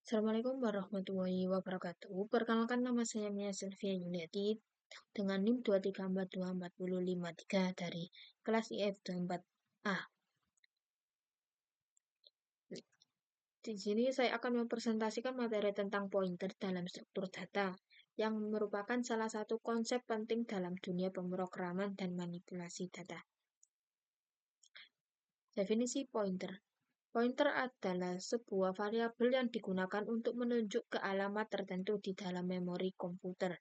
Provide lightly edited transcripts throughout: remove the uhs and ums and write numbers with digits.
Assalamualaikum warahmatullahi wabarakatuh. Perkenalkan nama saya Mia Sylvia Yuliati dengan NIM 2342453 dari kelas IF 24A. Di sini saya akan mempresentasikan materi tentang pointer dalam struktur data yang merupakan salah satu konsep penting dalam dunia pemrograman dan manipulasi data. Definisi pointer. Pointer adalah sebuah variabel yang digunakan untuk menunjuk ke alamat tertentu di dalam memori komputer.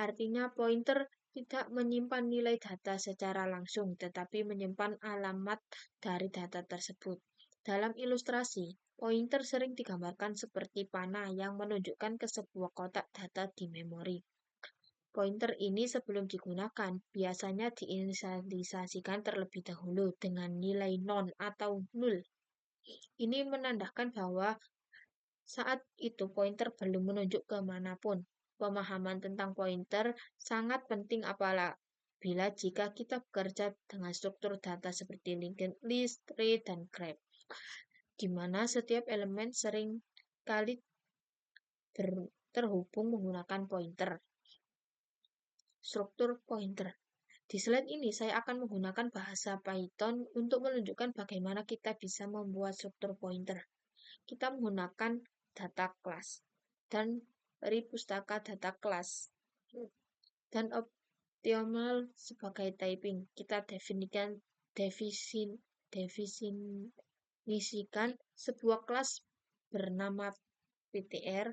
Artinya pointer tidak menyimpan nilai data secara langsung, tetapi menyimpan alamat dari data tersebut. Dalam ilustrasi, pointer sering digambarkan seperti panah yang menunjukkan ke sebuah kotak data di memori. Pointer ini sebelum digunakan, biasanya diinisialisasikan terlebih dahulu dengan nilai non atau nul. Ini menandakan bahwa saat itu pointer belum menunjuk ke manapun. Pemahaman tentang pointer sangat penting apabila jika kita bekerja dengan struktur data seperti linked list, tree, dan graph, di mana setiap elemen sering kali terhubung menggunakan pointer. Struktur pointer. Di slide ini saya akan menggunakan bahasa Python untuk menunjukkan bagaimana kita bisa membuat struktur pointer. Kita menggunakan data class dan dari pustaka data class dan optional sebagai typing. Kita definisikan sebuah kelas bernama PTR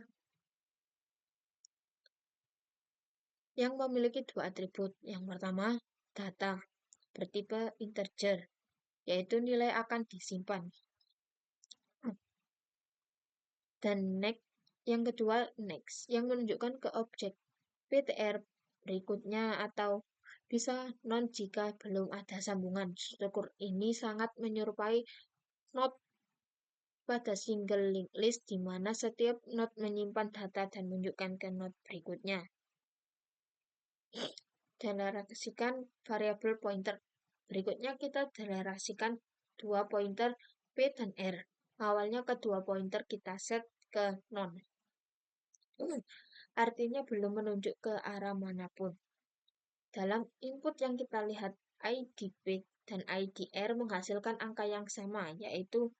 yang memiliki dua atribut. Yang pertama, data bertipe integer, yaitu nilai akan disimpan. Dan yang kedua, next, yang menunjukkan ke objek PTR berikutnya atau bisa non jika belum ada sambungan. Struktur ini sangat menyerupai node pada single linked list di mana setiap node menyimpan data dan menunjukkan ke node berikutnya. Deklarasikan variabel pointer. Berikutnya kita deklarasikan dua pointer P dan R. Awalnya kedua pointer kita set ke non. Artinya belum menunjuk ke arah manapun. Dalam input yang kita lihat, ID P dan ID R menghasilkan angka yang sama, yaitu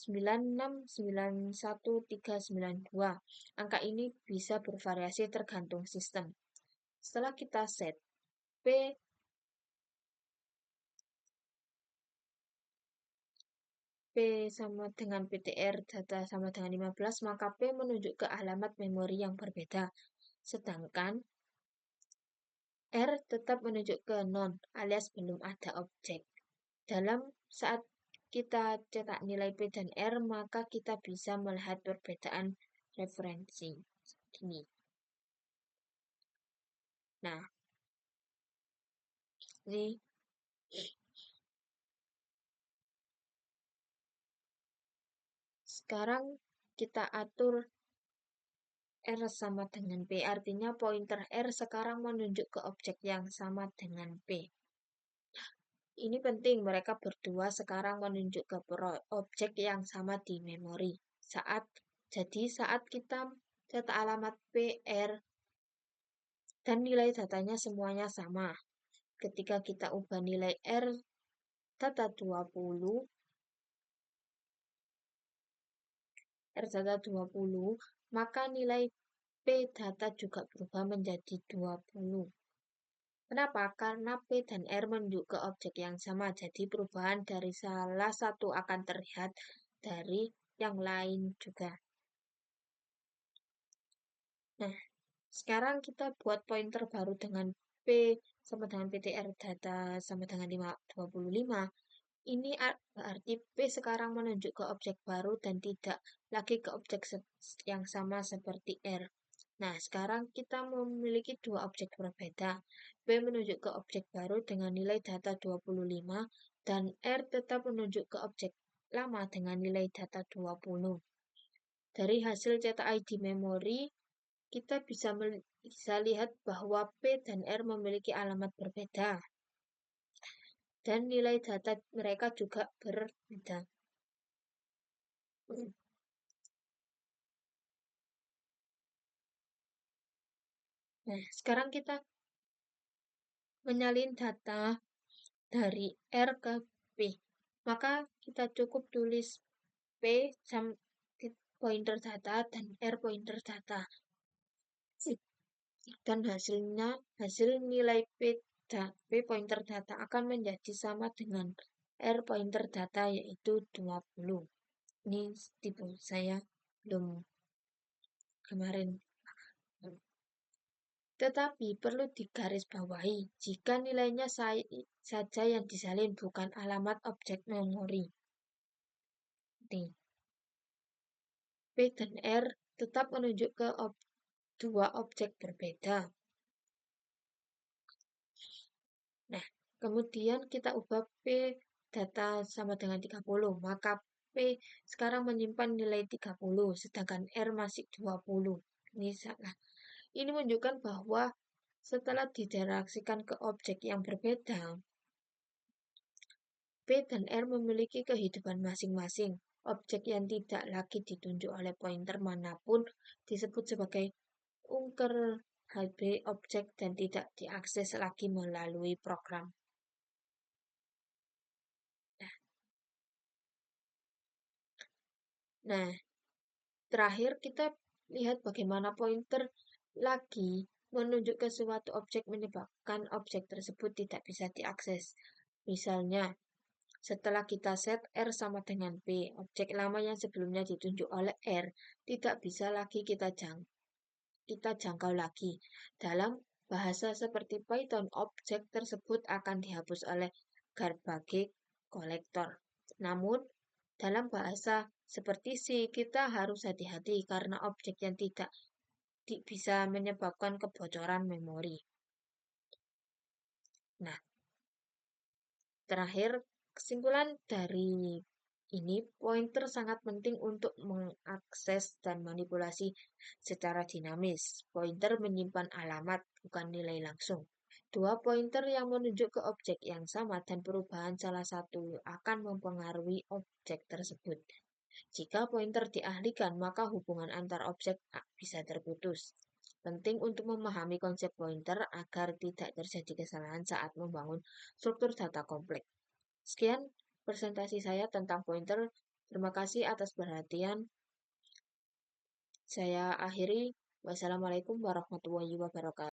9691392. Angka ini bisa bervariasi tergantung sistem. Setelah kita set P sama dengan PTR, data sama dengan 15, maka P menunjuk ke alamat memori yang berbeda. Sedangkan R tetap menunjuk ke non, alias belum ada objek. Dalam saat kita cetak nilai P dan R, maka kita bisa melihat perbedaan referensi. Ini. Nah, ini sekarang kita atur R sama dengan P, artinya pointer R sekarang menunjuk ke objek yang sama dengan P. Ini penting, mereka berdua sekarang menunjuk ke objek yang sama di memori. Jadi saat kita cetak alamat PR dan nilai datanya semuanya sama. Ketika kita ubah nilai R data 20, maka nilai P data juga berubah menjadi 20. Kenapa? Karena P dan R menunjuk ke objek yang sama, jadi perubahan dari salah satu akan terlihat dari yang lain juga. Nah, sekarang kita buat pointer baru dengan P sama dengan PTR data sama dengan 25. Ini berarti P sekarang menunjuk ke objek baru dan tidak lagi ke objek yang sama seperti R. Nah, sekarang kita memiliki dua objek berbeda. P menunjuk ke objek baru dengan nilai data 25 dan R tetap menunjuk ke objek lama dengan nilai data 20. Dari hasil cetak ID memori, kita bisa lihat bahwa P dan R memiliki alamat berbeda. Dan nilai data mereka juga berbeda. Nah, sekarang kita menyalin data dari R ke P. Maka kita cukup tulis P pointer data dan R pointer data. Dan hasil nilai P pointer data akan menjadi sama dengan R pointer data, yaitu 20. Ini tipe saya belum kemarin. Tetapi perlu digarisbawahi jika nilainya saja yang disalin, bukan alamat objek memori. Nih, P dan R tetap menunjuk ke dua objek berbeda. Nah, kemudian kita ubah P data sama dengan 30, maka P sekarang menyimpan nilai 30, sedangkan R masih 20. Ini salah. Ini menunjukkan bahwa setelah diinteraksikan ke objek yang berbeda, P dan R memiliki kehidupan masing-masing. Objek yang tidak lagi ditunjuk oleh pointer manapun disebut sebagai ungker HB objek dan tidak diakses lagi melalui program. Nah, terakhir kita lihat bagaimana pointer lagi menunjuk ke suatu objek menyebabkan objek tersebut tidak bisa diakses. Misalnya, setelah kita set R sama dengan P, objek lama yang sebelumnya ditunjuk oleh R tidak bisa lagi kita jangkau lagi. Dalam bahasa seperti Python, objek tersebut akan dihapus oleh garbage collector. Namun, dalam bahasa seperti C, kita harus hati-hati karena objek yang tidak bisa menyebabkan kebocoran memori. Nah, terakhir, kesimpulan dari ini, pointer sangat penting untuk mengakses dan manipulasi secara dinamis. Pointer menyimpan alamat, bukan nilai langsung. Dua pointer yang menunjuk ke objek yang sama dan perubahan salah satu akan mempengaruhi objek tersebut. Jika pointer dialihkan, maka hubungan antar objek bisa terputus. Penting untuk memahami konsep pointer agar tidak terjadi kesalahan saat membangun struktur data kompleks. Sekian presentasi saya tentang pointer. Terima kasih atas perhatian. Saya akhiri. Wassalamualaikum warahmatullahi wabarakatuh.